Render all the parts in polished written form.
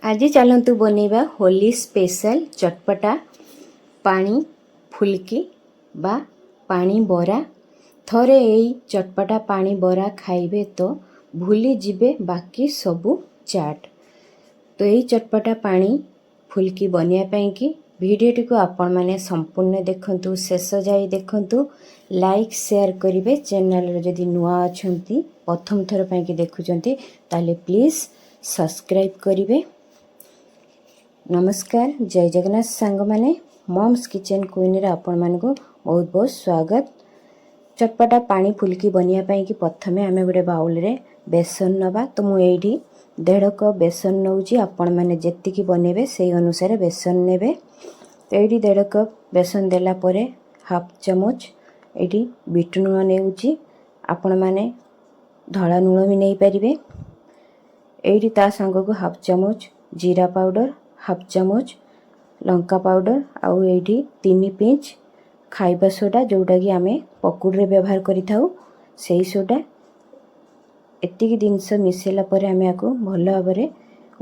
आज चलतु बनैबा होली स्पेशल चटपटा पानी फुलकी बा पानी बरा। थरे यही चटपटा पानी बरा खाइबे तो भूली जिबे बाकी सबू चाट। तो यही चटपटा पानी फुलकी बनिया पाइंकी वीडियोटी को आपण माने संपूर्ण देखंतु, शेष जाई देखंतु, लाइक शेयर करिवे। चैनल रे जदि नुआ अछंती प्रथम थर पाइंकी देखुचंती ताले प्लीज सब्सक्राइब करिवे। नमस्कार, जय जगन्नाथ सांग माने मम्स किचन क्वीन रे आपण मानको बहुत बहुत स्वागत। चटपटा पानी फुलकी बनिया पाइंकी प्रथमे आमे गोटे बाउल रे बेसन नबा। तो मु एठी 1.5 कप बेसन नउची, आपण माने जेतिकी बनेबे सेही अनुसार बेसन नेबे। तो एठी 1.5 कप बेसन देला परे हाफ चमच एठी बीट लूण नेउची, आपण माने धळा लूण भी नै परिबे। एठी ता संग को हाफ चमच जीरा पाउडर, हाफ चमच लंका पाउडर, आउ एठी 3 पिंच खाइबा सोडा जोटा कि आमे पकुड़ रे व्यवहार करि थाउ सेही सोडा। एतिकी जिनस मिसेला परे आमे आको भलो भाबरे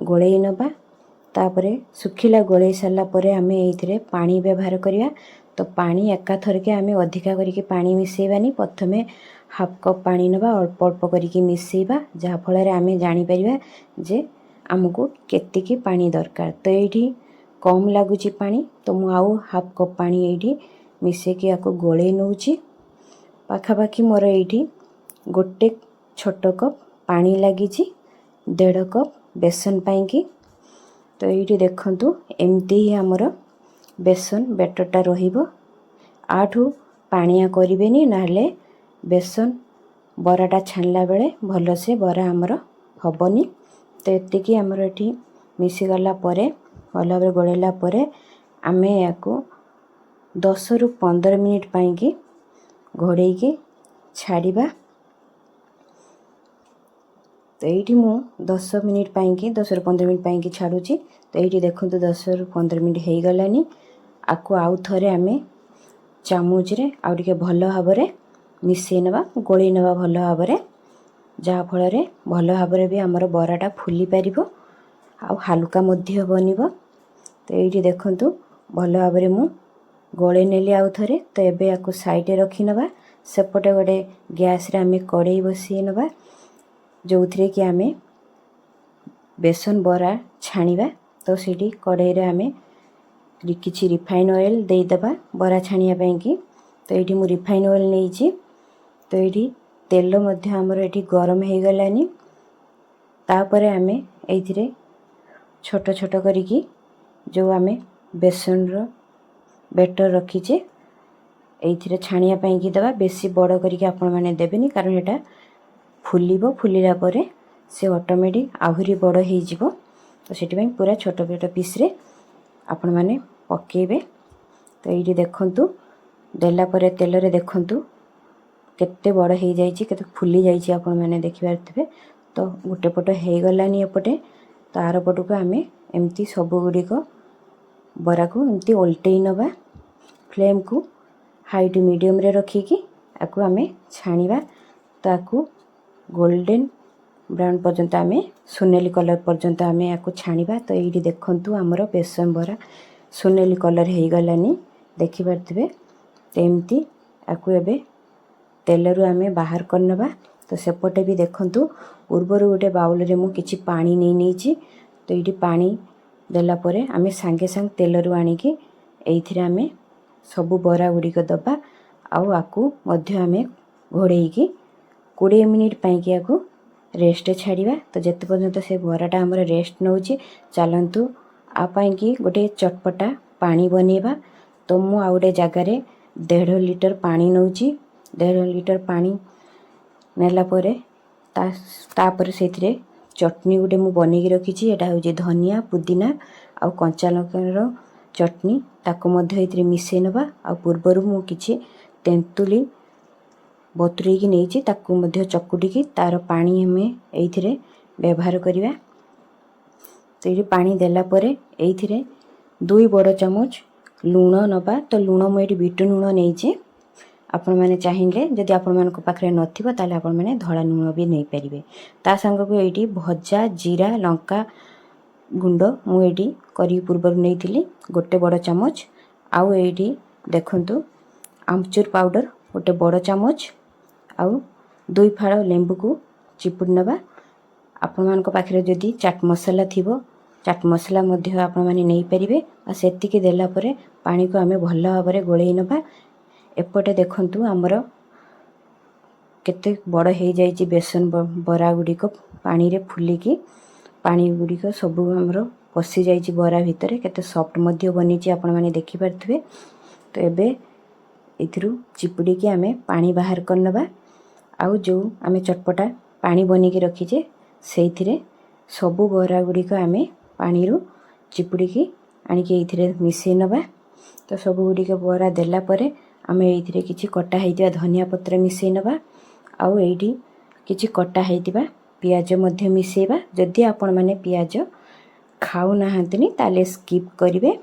गोळेई नबा। तापरे सुखिला गोळेई साला परे आमे एथिरे पानी व्यवहार करिया। तो पानी एका थरके आमे अधिका करिके पानी मिसेबानी, प्रथमे हाफ कप पानी नबा, अल्प अल्प करिके मिसेबा, जहा फल रे आमे जानि परिबा जे आमको केतिकी पानी दरकार। तो एठी कम लागुची पानी, तो मु आउ हाफ कप पानी एठी मिसे कि आको गोळे नउची। पाखापाखी मोर एठी गोटे छोट कप पानी लागिची 1.5 कप बेसन पाइंकी। तो एठी देखंतु एमती ही हमर बेसन बेटरटा रहिबो। आठू पानिया करिवेनी, नाले बेसन बराटा छानला बेले भलो से बरा हमर हबनी। तो एतिकी हमर एठी मिसी गला परे भलो भाबरे गोळेला परे आमे याको 10 रु 15 मिनिट पाइंकी घोड़ेई के छाड़िबा। तो एठी मु 10 मिनिट पाइंकी 10 रु 15 मिनिट पाइंकी छाड़ुची। तो एठी देखंतु 10 रु 15 मिनिट हेई गलानी। आको आउ थरे आमे चामच रे आउ टिके भलो भाबरे मिसेई नबा, गोळेई नबा भलो भाबरे, जहा फल रे भलो भाबरे भी हमर बराटा फुली परिबो आ हल्का मध्य बनिबो। तो एठी देखंतु भलो भाबरे मु गोळे नेली आउ थरे। तो एबे याको साइड रे रखि नबा। सेपटे गोटे गैस रे आमे कड़ाई बसी नबा, जोथरे कि आमे बेसन बरा छाणीबा। तो सेठी कड़ाई रे आमे किछि रिफाइन ऑयल देई दबा बरा छाणिया पाइंकी। तो एठी मु रिफाइन ऑयल नेइची। तो एठी तेल मध्य हमर एठी गरम हेई गलानी। तापरे आमे एथिरे छोट छोट करिकी जो आमे बेसन रो बेटर रखीचे एथिरे छाणिया पाइंकी दबा। बेसी बड़ करिकी आपण माने देबेनी, कारण एटा फुलिबो, फुलिला परे से ऑटोमेटिक आहुरी बड़ हेई जिवो। तो सेठी पई पूरा छोट छोट पीस रे आपण माने पकेबे। तो एठी देखंतु देला परे तेल रे देखंतु केते बड़ हेई जाईची, केते फुली जाईची आपण माने देखि पारथिबे। तो गुटे पट हेई गलानी एपटे। तो आर पटु को आमे एमती सब गुडी को बरा को एमती उल्टेई नबा। फ्लेम को हाई टू मीडियम रे रखी कि आकु आमे छाणीबा। तो आकु गोल्डन ब्राउन पर्यंत आमे सुनेली कलर पर्यंत आमे आकु छाणीबा। तो एठी देखंतु हमर बेसन बरा सुनेली कलर हेई गलानी, देखि पारथिबे। तो एमती आकु एबे तेलरु आमे बाहर करनबा। तो सेपटे भी देखंतु पूर्वरु गोटे बाउल रे मु किछि पानी नै नेइची। तो एठी पानी देला परे आमे संगे संग तेलरु आनी कि एथिरे आमे सबु बरा गुडी को दबा। आउ आकु मध्य आमे घोड़ेई कि 20 मिनिट पई कि आकु रेस्ट छाड़िबा। तो जेते पर्यंत से बराटा हमर रेस्ट नउची, चलंतु आ पई कि गोटे चटपटा पानी बनेबा। तो मु आ गोटे जागा रे 1.5 लीटर पानी नउची। 1.5 लीटर पानी नेला परे तापर सेथिरे चटनी गुटे मु बनेकी रखीची। एटा होची धनिया, पुदीना आउ कंचा लंकार चटनी, ताको मध्य एथिरे मिसेई नबा। आ पूर्वरु मु किछि तेंतुली बतुरेई की नेइची, ताको मध्य चकुटी की तार पानी हमें एथिरे व्यवहार करिवा। तो एठी पानी देला परे एथिरे 2 बड़ चमच लूण नबा। तो लूण मु एठी बीट लूण नेइची। आपण माने चाहिए जदि आपण मान पाखे नथिबो ताले आपण माने धळा लूण भी नहीं परिबे। ता संग को एठी भजा जीरा लंका गुंड मुझे करी पूर्व नहीं गोटे बड़ चामच आउ ये देखंतु आमचूर पाउडर गोटे बड़ चामच आउ 2 फाड़ लेंबू को चिपुड़ी नवा आपण मान पाखे जदि चाट मसला थिबो चाट मसला मध्य आपण माने नहीं परिबे आ सेतिके देला परे पानी को आमे भल भाबरे गोळेई नबा। एपटे देखंतु हमर केते बड़ हो जाइए बेसन बरा गुड़िक पानी रे फुलिकी पानी गुड़िक सब हमर पशि जाइए बरा भितर केते सॉफ्ट मध्य बनी आपण माने देखि पारथिबे। तो एबे इथरु चिपुड़ी की आमे पानी बाहर कर नबा आउ जो आमे चटपटा पानी बनी की रखीचे सेइथिरे सबु बरा गुड़िक आमे पानी रु चिपुड़ी की आनी के इथिरे मिसई नबा। तो सबु गुड़िक बरा देला परे आमे इथिरे किछि कटा हेतिबा धनिया पत्र मिसई नबा आउ एठी किछि कटा हेतिबा पियाज मध्य मिसेबा। जदि आपण माने पियाज खाउ नाहंतनी ताले स्किप करिवे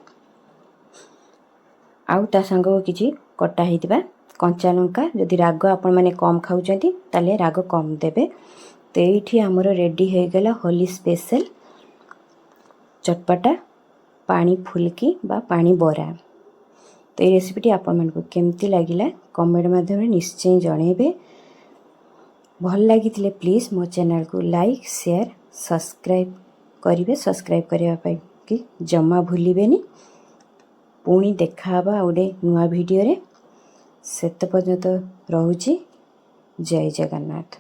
आउ ता संग किछि कटा हेतिबा कंचा लंका जदि राग आपण माने कम खाउचंती ताले राग कम देबे। तो एठी हमर रेडी हो गला होली स्पेशल चटपटा पानी फुलकी बा पानी बरा। तो ये रेसिपीटी आपण मानकु केमती लागिला कमेंट माध्यम निश्चय जणेबे। भल लगी प्लीज मो चैनल को लाइक शेयर सब्सक्राइब करेंगे। सब्सक्राइब करने कि जमा भूलिबेनी। पुणी देखाबा गोटे नुआ वीडियो रे। सेत पर्यंत रहुची। जय जगन्नाथ।